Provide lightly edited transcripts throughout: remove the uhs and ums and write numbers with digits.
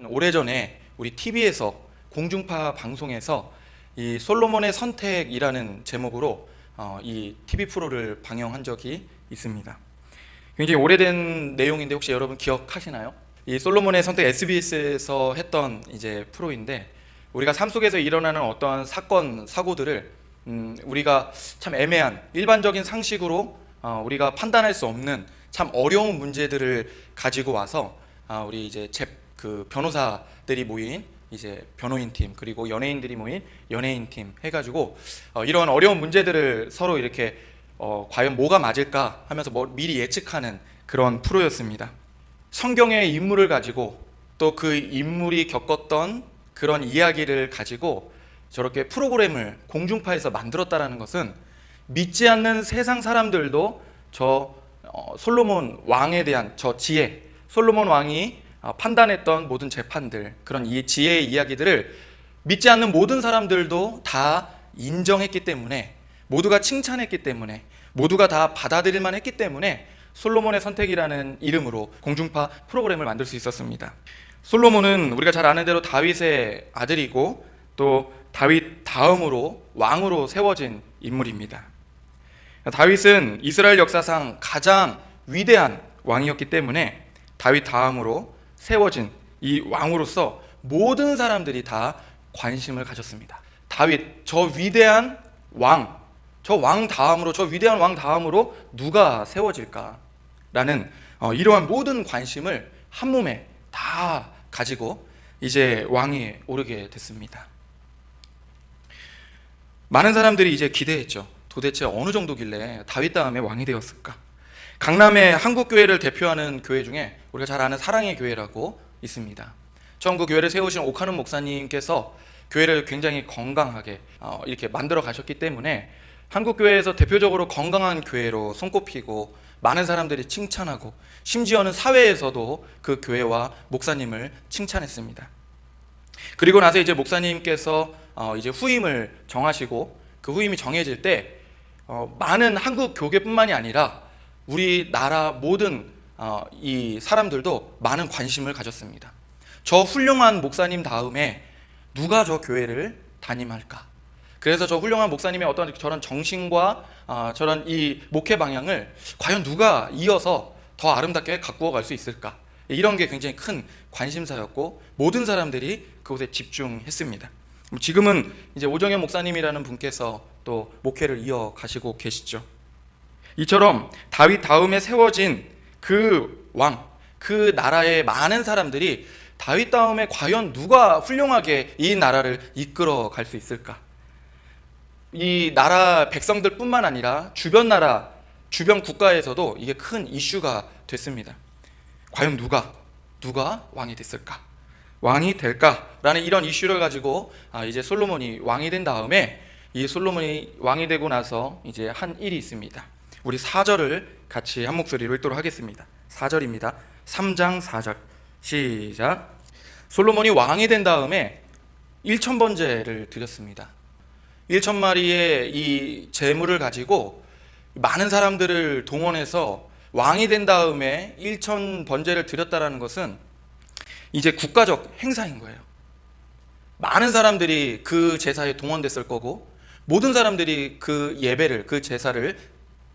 오래전에 우리 TV에서 공중파 방송에서 이 솔로몬의 선택이라는 제목으로 이 TV 프로를 방영한 적이 있습니다. 굉장히 오래된 내용인데 혹시 여러분 기억하시나요? 이 솔로몬의 선택 SBS에서 했던 이제 프로인데, 우리가 삶 속에서 일어나는 어떠한 사건, 사고들을 우리가 참 애매한 일반적인 상식으로 우리가 판단할 수 없는 참 어려운 문제들을 가지고 와서 우리 이제 그 변호사들이 모인 이제 변호인 팀, 그리고 연예인들이 모인 연예인 팀 해가지고 이런 어려운 문제들을 서로 이렇게 과연 뭐가 맞을까 하면서 미리 예측하는 그런 프로였습니다. 성경의 인물을 가지고 또 그 인물이 겪었던 그런 이야기를 가지고 저렇게 프로그램을 공중파에서 만들었다라는 것은 믿지 않는 세상 사람들도 저 솔로몬 왕에 대한 저 지혜, 솔로몬 왕이 판단했던 모든 재판들, 그런 이 지혜의 이야기들을 믿지 않는 모든 사람들도 다 인정했기 때문에, 모두가 칭찬했기 때문에, 모두가 다 받아들일만 했기 때문에 솔로몬의 선택이라는 이름으로 공중파 프로그램을 만들 수 있었습니다. 솔로몬은 우리가 잘 아는 대로 다윗의 아들이고 또 다윗 다음으로 왕으로 세워진 인물입니다. 다윗은 이스라엘 역사상 가장 위대한 왕이었기 때문에 다윗 다음으로 세워진 이 왕으로서 모든 사람들이 다 관심을 가졌습니다. 다윗, 저 위대한 왕, 저 왕 다음으로, 저 위대한 왕 다음으로 누가 세워질까라는 이러한 모든 관심을 한 몸에 다 가지고 이제 왕위에 오르게 됐습니다. 많은 사람들이 이제 기대했죠. 도대체 어느 정도길래 다윗 다음에 왕이 되었을까? 강남의 한국교회를 대표하는 교회 중에 우리가 잘 아는 사랑의 교회라고 있습니다. 처음 그 교회를 세우신 오카는 목사님께서 교회를 굉장히 건강하게 이렇게 만들어 가셨기 때문에 한국교회에서 대표적으로 건강한 교회로 손꼽히고 많은 사람들이 칭찬하고, 심지어는 사회에서도 그 교회와 목사님을 칭찬했습니다. 그리고 나서 이제 목사님께서 이제 후임을 정하시고, 그 후임이 정해질 때 많은 한국 교계뿐만이 아니라 우리나라 모든 이 사람들도 많은 관심을 가졌습니다. 저 훌륭한 목사님 다음에 누가 저 교회를 담임할까? 그래서 저 훌륭한 목사님의 어떤 저런 정신과 저런 이 목회 방향을 과연 누가 이어서 더 아름답게 가꾸어 갈 수 있을까? 이런 게 굉장히 큰 관심사였고 모든 사람들이 그곳에 집중했습니다. 지금은 이제 오정현 목사님이라는 분께서 또 목회를 이어가시고 계시죠. 이처럼 다윗 다음에 세워진 그 왕, 그 나라의 많은 사람들이 다윗 다음에 과연 누가 훌륭하게 이 나라를 이끌어 갈 수 있을까? 이 나라 백성들 뿐만 아니라 주변 나라, 주변 국가에서도 이게 큰 이슈가 됐습니다. 과연 누가 왕이 됐을까? 왕이 될까라는 이런 이슈를 가지고 이제 솔로몬이 왕이 된 다음에, 이 솔로몬이 왕이 되고 나서 이제 한 일이 있습니다. 우리 4절을 같이 한 목소리로 읽도록 하겠습니다. 4절입니다. 3장 4절 시작. 솔로몬이 왕이 된 다음에 1,000번제를 드렸습니다. 1,000마리의 이 제물을 가지고 많은 사람들을 동원해서 왕이 된 다음에 1,000번제를 드렸다라는 것은 이제 국가적 행사인 거예요. 많은 사람들이 그 제사에 동원됐을 거고 모든 사람들이 그 예배를, 그 제사를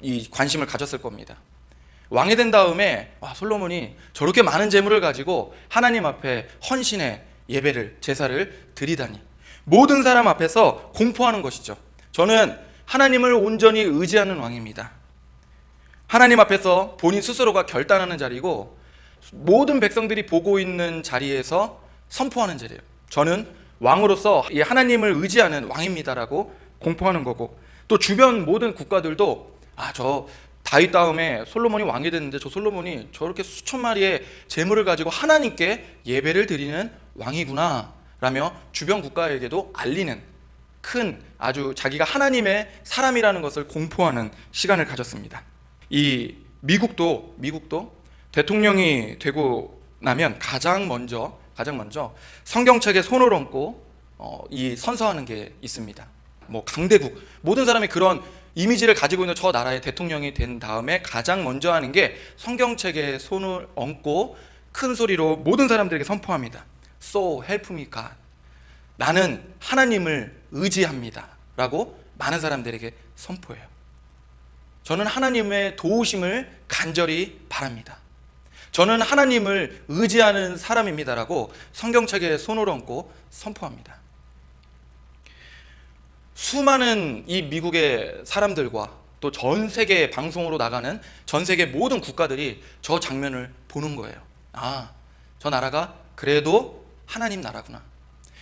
이 관심을 가졌을 겁니다. 왕이 된 다음에 솔로몬이 저렇게 많은 제물을 가지고 하나님 앞에 헌신의 예배를, 제사를 드리다니, 모든 사람 앞에서 공포하는 것이죠. 저는 하나님을 온전히 의지하는 왕입니다. 하나님 앞에서 본인 스스로가 결단하는 자리고 모든 백성들이 보고 있는 자리에서 선포하는 자리예요. 저는 왕으로서 이 하나님을 의지하는 왕입니다라고 공포하는 거고, 또 주변 모든 국가들도 저 다윗 다음에 솔로몬이 왕이 됐는데 저 솔로몬이 저렇게 수천 마리의 제물을 가지고 하나님께 예배를 드리는 왕이구나 라며 주변 국가에게도 알리는 큰, 아주 자기가 하나님의 사람이라는 것을 공포하는 시간을 가졌습니다. 이 미국도 대통령이 되고 나면 가장 먼저 성경책에 손을 얹고 이 선서하는 게 있습니다. 강대국, 모든 사람이 그런 이미지를 가지고 있는 저 나라의 대통령이 된 다음에 가장 먼저 하는 게 성경책에 손을 얹고 큰 소리로 모든 사람들에게 선포합니다. So help me God. 나는 하나님을 의지합니다 라고 많은 사람들에게 선포해요. 저는 하나님의 도우심을 간절히 바랍니다. 저는 하나님을 의지하는 사람입니다라고 성경책에 손을 얹고 선포합니다. 수많은 이 미국의 사람들과 또 전 세계 방송으로 나가는 전 세계 모든 국가들이 저 장면을 보는 거예요. 아, 저 나라가 그래도 하나님 나라구나.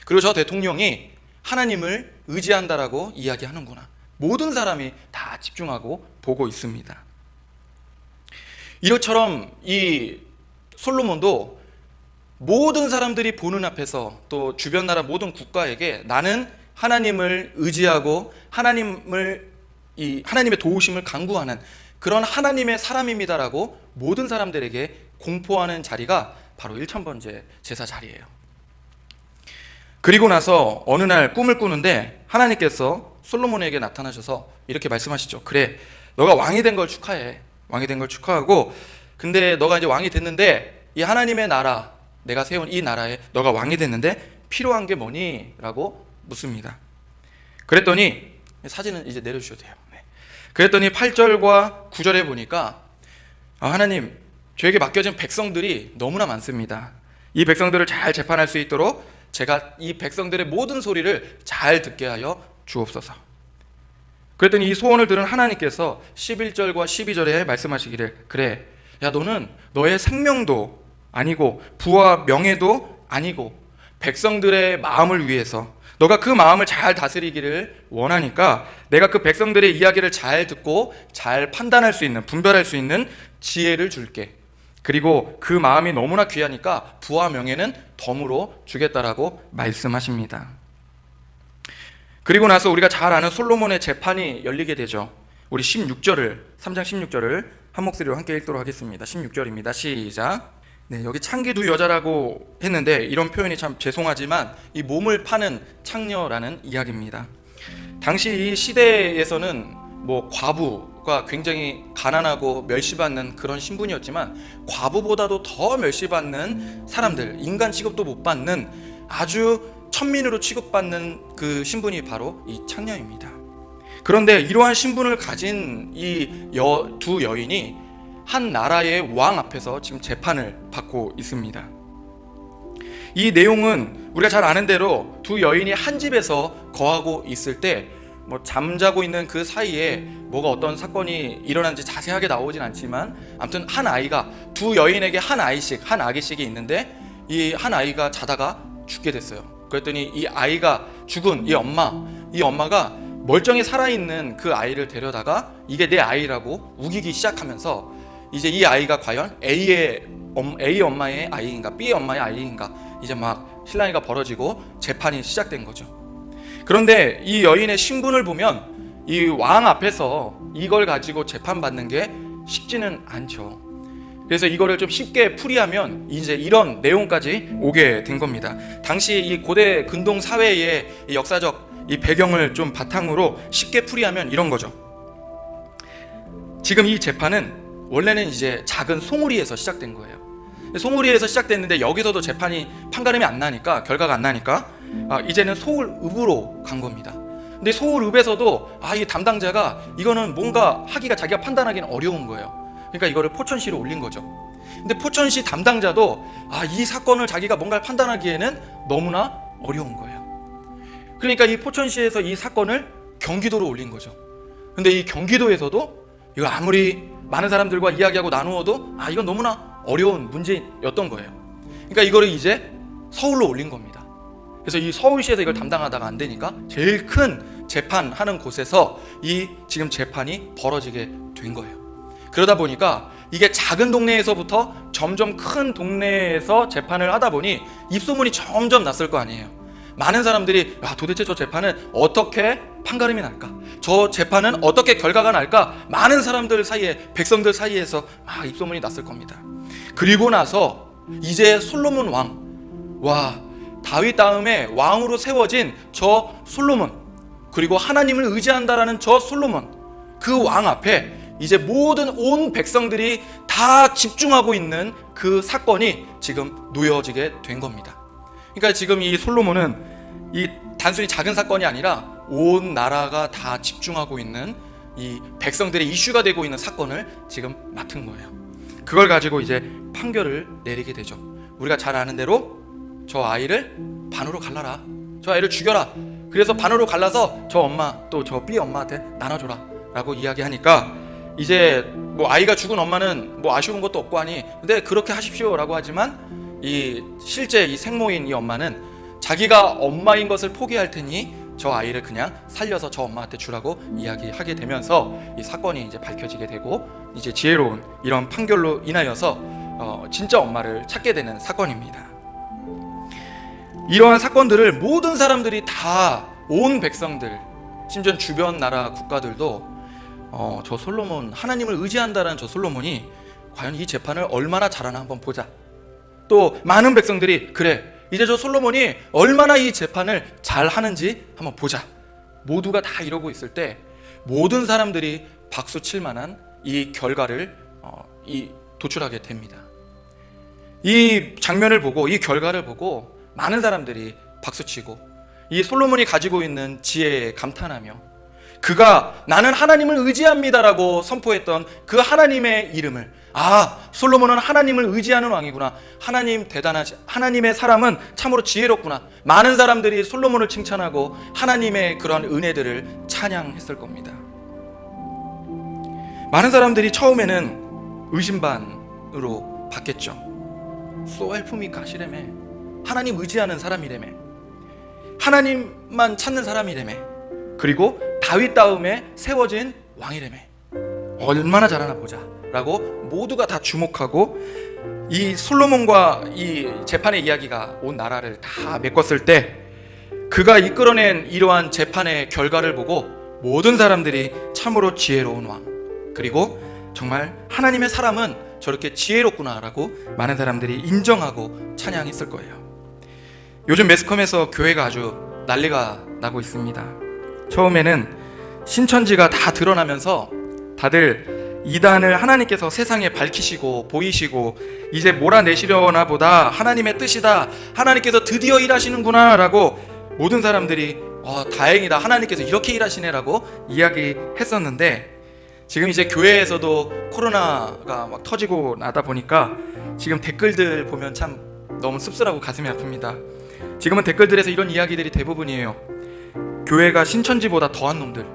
그리고 저 대통령이 하나님을 의지한다라고 이야기하는구나. 모든 사람이 다 집중하고 보고 있습니다. 이처럼 이 솔로몬도 모든 사람들이 보는 앞에서 또 주변 나라 모든 국가에게 나는 하나님을 의지하고 하나님의 도우심을 간구하는 그런 하나님의 사람입니다라고 모든 사람들에게 공포하는 자리가 바로 1000번째 제사 자리예요. 그리고 나서 어느 날 꿈을 꾸는데 하나님께서 솔로몬에게 나타나셔서 이렇게 말씀하시죠. 그래, 너가 왕이 된 걸 축하해. 왕이 된 걸 축하하고, 근데 너가 이제 왕이 됐는데 이 하나님의 나라, 내가 세운 이 나라에 너가 왕이 됐는데 필요한 게 뭐니? 라고 묻습니다. 그랬더니 사진은 이제 내려주셔도 돼요. 네. 그랬더니 8절과 9절에 보니까 하나님, 저에게 맡겨진 백성들이 너무나 많습니다. 이 백성들을 잘 재판할 수 있도록 제가 이 백성들의 모든 소리를 잘 듣게 하여 주옵소서. 그랬더니 이 소원을 들은 하나님께서 11절과 12절에 말씀하시기를, 그래, 야, 너는 너의 생명도 아니고 부와 명예도 아니고 백성들의 마음을 위해서 너가 그 마음을 잘 다스리기를 원하니까 내가 그 백성들의 이야기를 잘 듣고 잘 판단할 수 있는, 분별할 수 있는 지혜를 줄게. 그리고 그 마음이 너무나 귀하니까 부와 명예는 덤으로 주겠다라고 말씀하십니다. 그리고 나서 우리가 잘 아는 솔로몬의 재판이 열리게 되죠. 우리 16절을, 3장 16절을 한 목소리로 함께 읽도록 하겠습니다. 16절입니다. 시작. 네, 여기 창기 두 여자라고 했는데 이런 표현이 참 죄송하지만 이 몸을 파는 창녀라는 이야기입니다. 당시 이 시대에서는 뭐 과부가 굉장히 가난하고 멸시받는 그런 신분이었지만 과부보다도 더 멸시받는 사람들, 인간 취급도 못 받는 아주 천민으로 취급받는 그 신분이 바로 이 창녀입니다. 그런데 이러한 신분을 가진 이 두 여인이 한 나라의 왕 앞에서 지금 재판을 받고 있습니다. 이 내용은 우리가 잘 아는 대로 두 여인이 한 집에서 거하고 있을 때 뭐 잠자고 있는 그 사이에 뭐가 어떤 사건이 일어난지 자세하게 나오진 않지만 아무튼 한 아이가, 두 여인에게 한 아기씩이 있는데 이 한 아이가 자다가 죽게 됐어요. 그랬더니 이 아이가 죽은 이 엄마가 멀쩡히 살아있는 그 아이를 데려다가 이게 내 아이라고 우기기 시작하면서 이제 이 아이가 과연 A 엄마의 아이인가 B의 엄마의 아이인가 이제 막 실랑이가 벌어지고 재판이 시작된 거죠. 그런데 이 여인의 신분을 보면 이 왕 앞에서 이걸 가지고 재판받는 게 쉽지는 않죠. 그래서 이거를 좀 쉽게 풀이하면 이제 이런 내용까지 오게 된 겁니다. 당시 이 고대 근동 사회의 이 역사적 이 배경을 좀 바탕으로 쉽게 풀이하면 이런 거죠. 지금 이 재판은 원래는 이제 작은 송우리에서 시작된 거예요. 송우리에서 시작됐는데 여기서도 재판이 판가름이 안 나니까, 결과가 안 나니까 이제는 소울읍으로 간 겁니다. 근데 소울읍에서도 이 담당자가 이거는 뭔가 하기가, 자기가 판단하기는 어려운 거예요. 그러니까 이거를 포천시로 올린 거죠. 근데 포천시 담당자도 이 사건을 자기가 뭔가를 판단하기에는 너무나 어려운 거예요. 그러니까 이 포천시에서 이 사건을 경기도로 올린 거죠. 근데 이 경기도에서도 이거 아무리 많은 사람들과 이야기하고 나누어도 이건 너무나 어려운 문제였던 거예요. 그러니까 이거를 이제 서울로 올린 겁니다. 그래서 이 서울시에서 이걸 담당하다가 안 되니까 제일 큰 재판하는 곳에서 이 지금 재판이 벌어지게 된 거예요. 그러다 보니까 이게 작은 동네에서부터 점점 큰 동네에서 재판을 하다 보니 입소문이 점점 났을 거 아니에요. 많은 사람들이 도대체 저 재판은 어떻게 판가름이 날까? 저 재판은 어떻게 결과가 날까? 많은 사람들 사이에, 백성들 사이에서 입소문이 났을 겁니다. 그리고 나서 이제 솔로몬 왕, 다윗 다음에 왕으로 세워진 저 솔로몬, 그리고 하나님을 의지한다라는 저 솔로몬, 그 왕 앞에 이제 모든 온 백성들이 다 집중하고 있는 그 사건이 지금 놓여지게 된 겁니다. 그러니까 지금 이 솔로몬은 이 단순히 작은 사건이 아니라 온 나라가 다 집중하고 있는 이 백성들의 이슈가 되고 있는 사건을 지금 맡은 거예요. 그걸 가지고 이제 판결을 내리게 되죠. 우리가 잘 아는 대로 저 아이를 반으로 갈라라, 저 아이를 죽여라. 그래서 반으로 갈라서 저 엄마 또 저 B 엄마한테 나눠줘라 라고 이야기하니까 이제 뭐 아이가 죽은 엄마는 뭐 아쉬운 것도 없고 하니 근데 그렇게 하십시오 라고 하지만 이 실제 이 생모인 이 엄마는 자기가 엄마인 것을 포기할 테니 저 아이를 그냥 살려서 저 엄마한테 주라고 이야기하게 되면서 이 사건이 이제 밝혀지게 되고 이제 지혜로운 이런 판결로 인하여서 진짜 엄마를 찾게 되는 사건입니다. 이러한 사건들을 모든 사람들이 다 온 백성들, 심지어 주변 나라 국가들도 저 솔로몬, 하나님을 의지한다라는 저 솔로몬이 과연 이 재판을 얼마나 잘하나 한번 보자. 또 많은 백성들이 그래, 이제 저 솔로몬이 얼마나 이 재판을 잘하는지 한번 보자. 모두가 다 이러고 있을 때 모든 사람들이 박수 칠 만한 이 결과를 도출하게 됩니다. 이 장면을 보고 이 결과를 보고 많은 사람들이 박수치고 이 솔로몬이 가지고 있는 지혜에 감탄하며 그가 나는 하나님을 의지합니다라고 선포했던 그 하나님의 이름을, 아, 솔로몬은 하나님을 의지하는 왕이구나, 하나님 대단하시, 하나님의 사람은 참으로 지혜롭구나, 많은 사람들이 솔로몬을 칭찬하고 하나님의 그런 은혜들을 찬양했을 겁니다. 많은 사람들이 처음에는 의심반으로 받겠죠. So help me 가시래매, 하나님 의지하는 사람이래매, 하나님만 찾는 사람이래매, 그리고 다윗 다음에 세워진 왕이래매, 얼마나 잘하나 보자 라고 모두가 다 주목하고 이 솔로몬과 이 재판의 이야기가 온 나라를 다 메꿨을 때 그가 이끌어낸 이러한 재판의 결과를 보고 모든 사람들이 참으로 지혜로운 왕, 그리고 정말 하나님의 사람은 저렇게 지혜롭구나 라고 많은 사람들이 인정하고 찬양했을 거예요. 요즘 매스컴에서 교회가 아주 난리가 나고 있습니다. 처음에는 신천지가 다 드러나면서 다들 이단을 하나님께서 세상에 밝히시고 보이시고 이제 몰아내시려나 보다, 하나님의 뜻이다, 하나님께서 드디어 일하시는구나 라고 모든 사람들이 다행이다, 하나님께서 이렇게 일하시네 라고 이야기했었는데, 지금 이제 교회에서도 코로나가 막 터지고 나다 보니까 지금 댓글들 보면 참 너무 씁쓸하고 가슴이 아픕니다. 지금은 댓글들에서 이런 이야기들이 대부분이에요. 교회가 신천지보다 더한 놈들,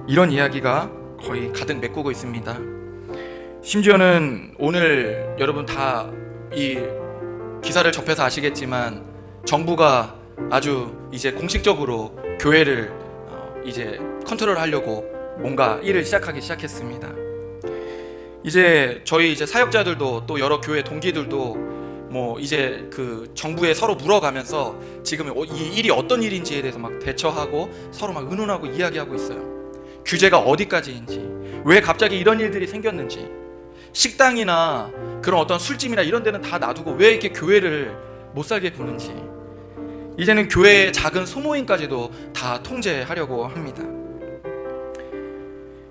이런 이야기가 거의 가득 메꾸고 있습니다. 심지어는 오늘 여러분 다 이 기사를 접해서 아시겠지만 정부가 아주 이제 공식적으로 교회를 이제 컨트롤하려고 뭔가 일을 시작했습니다. 이제 저희 이제 사역자들도 또 여러 교회 동기들도 뭐 이제 그 정부에 서로 물어가면서 지금 이 일이 어떤 일인지에 대해서 막 대처하고 서로 막 의논하고 이야기하고 있어요. 규제가 어디까지인지, 왜 갑자기 이런 일들이 생겼는지, 식당이나 그런 어떤 술집이나 이런 데는 다 놔두고 왜 이렇게 교회를 못 살게 구는지, 이제는 교회의 작은 소모임까지도 다 통제하려고 합니다.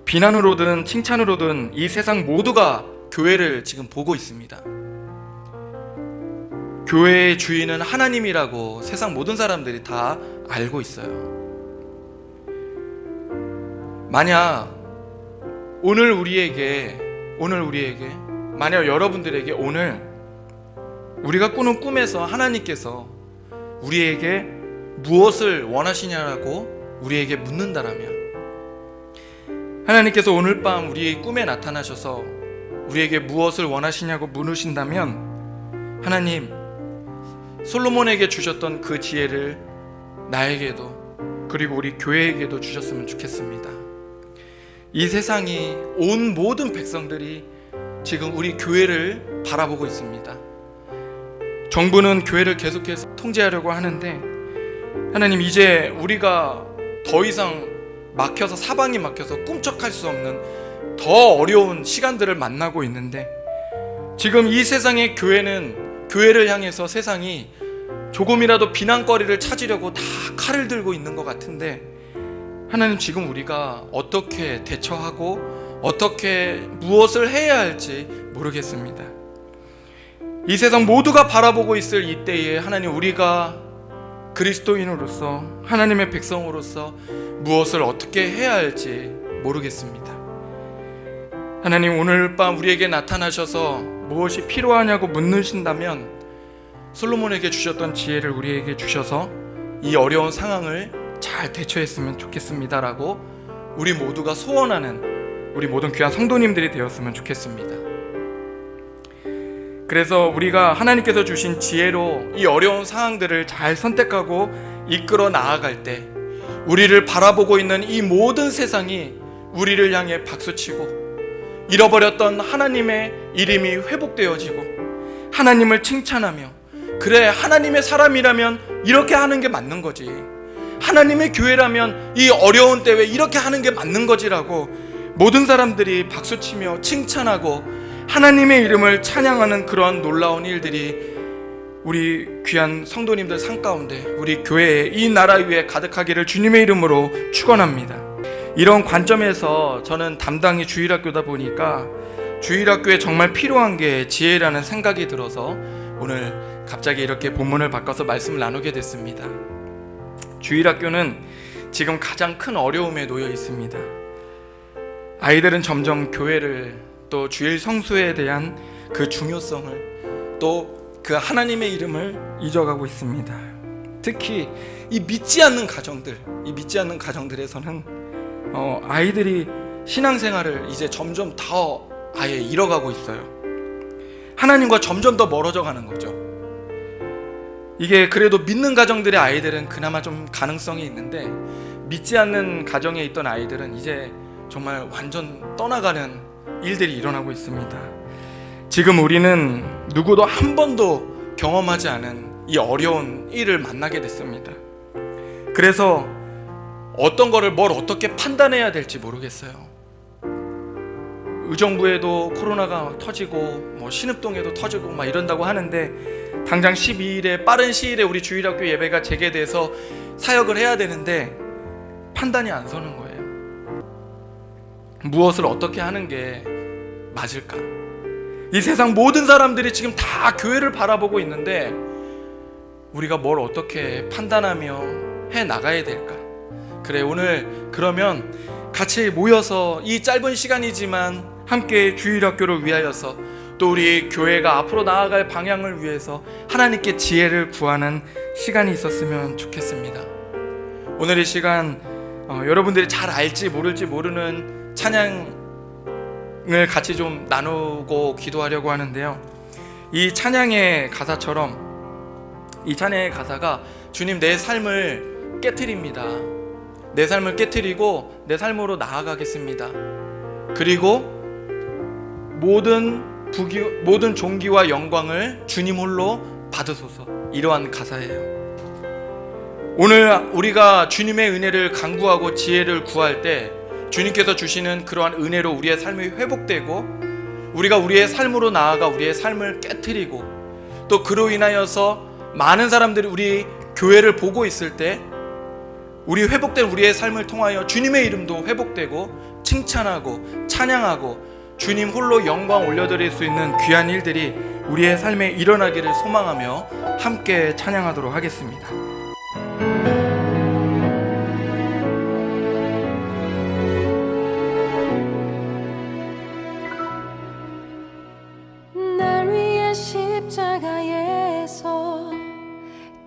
비난으로든 칭찬으로든 이 세상 모두가 교회를 지금 보고 있습니다. 교회의 주인은 하나님이라고 세상 모든 사람들이 다 알고 있어요. 만약 오늘 우리에게 만약 여러분들에게 오늘 우리가 꾸는 꿈에서 하나님께서 우리에게 무엇을 원하시냐라고 우리에게 묻는다라면, 하나님께서 오늘 밤 우리의 꿈에 나타나셔서 우리에게 무엇을 원하시냐고 물으신다면, 하나님, 솔로몬에게 주셨던 그 지혜를 나에게도 그리고 우리 교회에게도 주셨으면 좋겠습니다. 이 세상이, 온 모든 백성들이 지금 우리 교회를 바라보고 있습니다. 정부는 교회를 계속해서 통제하려고 하는데, 하나님, 이제 우리가 더 이상 막혀서, 사방이 막혀서 꿈쩍할 수 없는 더 어려운 시간들을 만나고 있는데, 지금 이 세상의 교회를 향해서 세상이 조금이라도 비난거리를 찾으려고 다 칼을 들고 있는 것 같은데, 하나님, 지금 우리가 어떻게 대처하고 어떻게 무엇을 해야 할지 모르겠습니다. 이 세상 모두가 바라보고 있을 이때에 하나님, 우리가 그리스도인으로서, 하나님의 백성으로서 무엇을 어떻게 해야 할지 모르겠습니다. 하나님, 오늘 밤 우리에게 나타나셔서 무엇이 필요하냐고 묻는다면 솔로몬에게 주셨던 지혜를 우리에게 주셔서 이 어려운 상황을 잘 대처했으면 좋겠습니다라고 우리 모두가 소원하는 우리 모든 귀한 성도님들이 되었으면 좋겠습니다. 그래서 우리가 하나님께서 주신 지혜로 이 어려운 상황들을 잘 선택하고 이끌어 나아갈 때 우리를 바라보고 있는 이 모든 세상이 우리를 향해 박수치고 잃어버렸던 하나님의 이름이 회복되어지고 하나님을 칭찬하며, 그래, 하나님의 사람이라면 이렇게 하는 게 맞는 거지, 하나님의 교회라면 이 어려운 때에 이렇게 하는 게 맞는 거지라고 모든 사람들이 박수치며 칭찬하고 하나님의 이름을 찬양하는 그런 놀라운 일들이 우리 귀한 성도님들 삶 가운데, 우리 교회에, 이 나라 위에 가득하기를 주님의 이름으로 축원합니다. 이런 관점에서 저는 담당이 주일학교다 보니까 주일학교에 정말 필요한 게 지혜라는 생각이 들어서 오늘 갑자기 이렇게 본문을 바꿔서 말씀을 나누게 됐습니다. 주일학교는 지금 가장 큰 어려움에 놓여 있습니다. 아이들은 점점 교회를, 또 주일 성수에 대한 그 중요성을, 또 그 하나님의 이름을 잊어가고 있습니다. 특히 이 믿지 않는 가정들에서는 아이들이 신앙생활을 이제 점점 더 아예 잃어가고 있어요. 하나님과 점점 더 멀어져 가는 거죠. 이게 그래도 믿는 가정들의 아이들은 그나마 좀 가능성이 있는데, 믿지 않는 가정에 있던 아이들은 이제 정말 완전 떠나가는 일들이 일어나고 있습니다. 지금 우리는 누구도 한 번도 경험하지 않은 이 어려운 일을 만나게 됐습니다. 그래서 어떤 거를 뭘 어떻게 판단해야 될지 모르겠어요. 의정부에도 코로나가 터지고 신읍동에도 터지고 막 이런다고 하는데, 당장 12일에 빠른 시일에 우리 주일학교 예배가 재개돼서 사역을 해야 되는데 판단이 안 서는 거예요. 무엇을 어떻게 하는 게 맞을까? 이 세상 모든 사람들이 지금 다 교회를 바라보고 있는데 우리가 뭘 어떻게 판단하며 해 나가야 될까? 그래, 오늘 그러면 같이 모여서 이 짧은 시간이지만 함께 주일학교를 위하여서, 또 우리 교회가 앞으로 나아갈 방향을 위해서 하나님께 지혜를 구하는 시간이 있었으면 좋겠습니다. 오늘 이 시간 여러분들이 잘 알지 모를지 모르는 찬양을 같이 좀 나누고 기도하려고 하는데요, 이 찬양의 가사처럼 이 찬양의 가사가 주님, 내 삶을 깨트립니다. 내 삶을 깨트리고 내 삶으로 나아가겠습니다. 그리고 모든 존귀와 영광을 주님 홀로 받으소서. 이러한 가사예요. 오늘 우리가 주님의 은혜를 간구하고 지혜를 구할 때 주님께서 주시는 그러한 은혜로 우리의 삶이 회복되고, 우리가 우리의 삶으로 나아가 우리의 삶을 깨트리고, 또 그로 인하여서 많은 사람들이 우리 교회를 보고 있을 때 우리 회복된 우리의 삶을 통하여 주님의 이름도 회복되고 칭찬하고 찬양하고 주님 홀로 영광 올려드릴 수 있는 귀한 일들이 우리의 삶에 일어나기를 소망하며 함께 찬양하도록 하겠습니다. 날 위해 십자가에서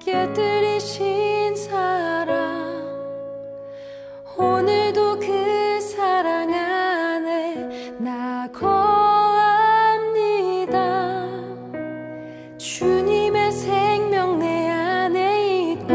깨뜨리신 사랑, 오늘도 그 사랑 안에 나 거합니다. 주님의 생명 내 안에 있고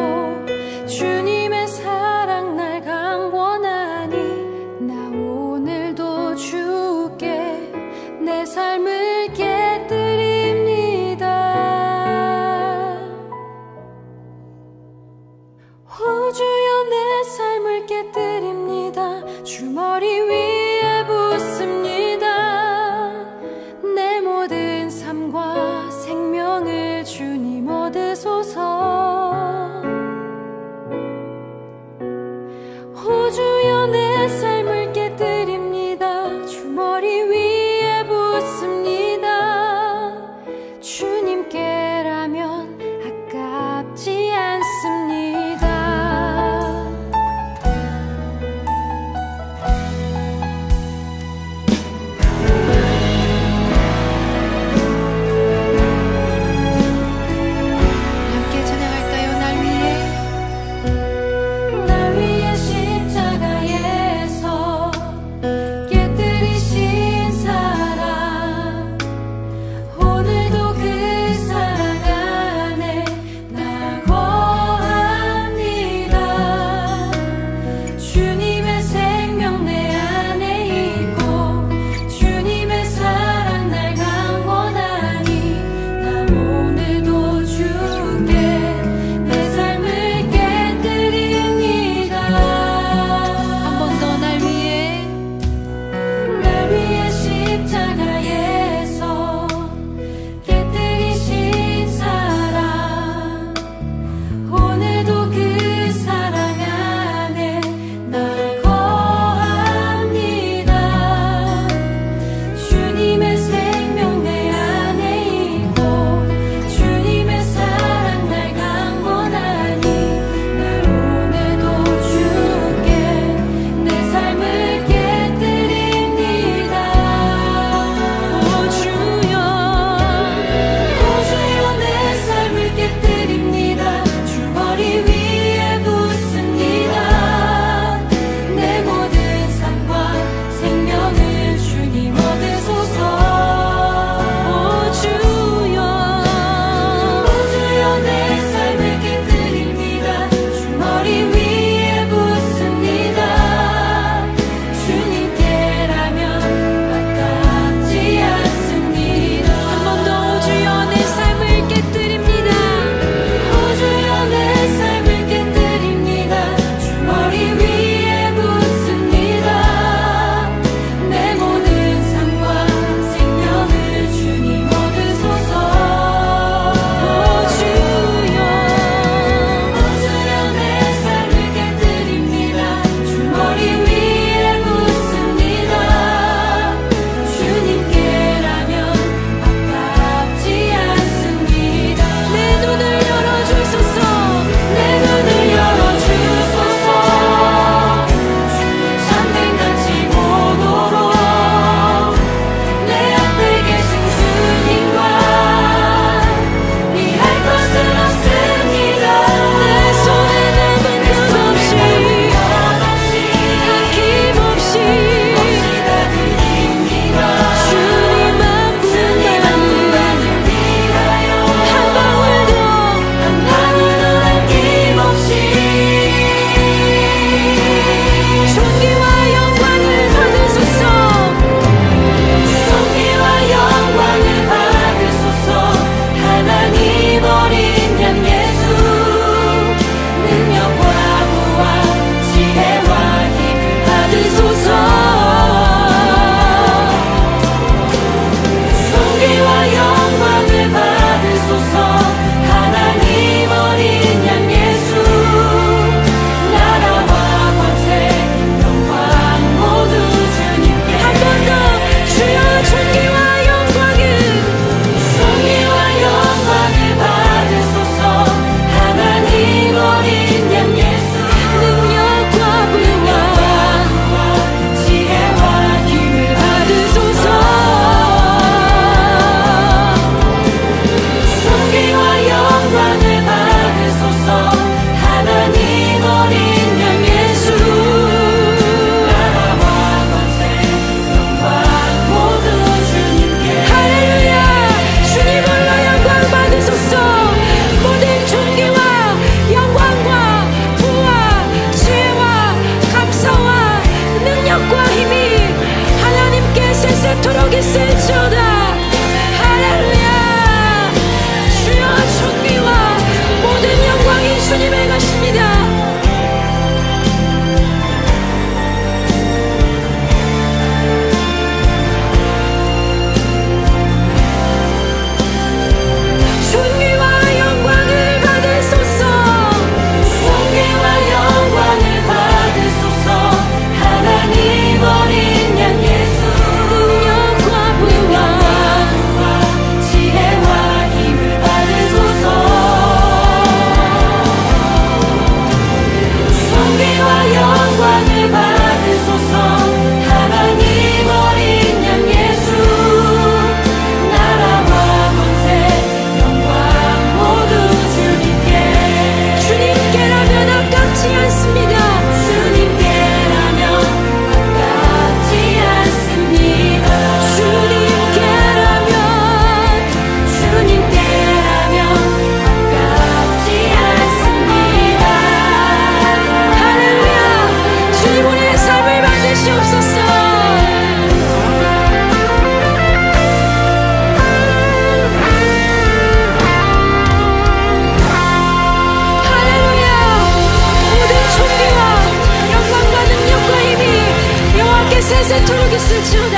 주가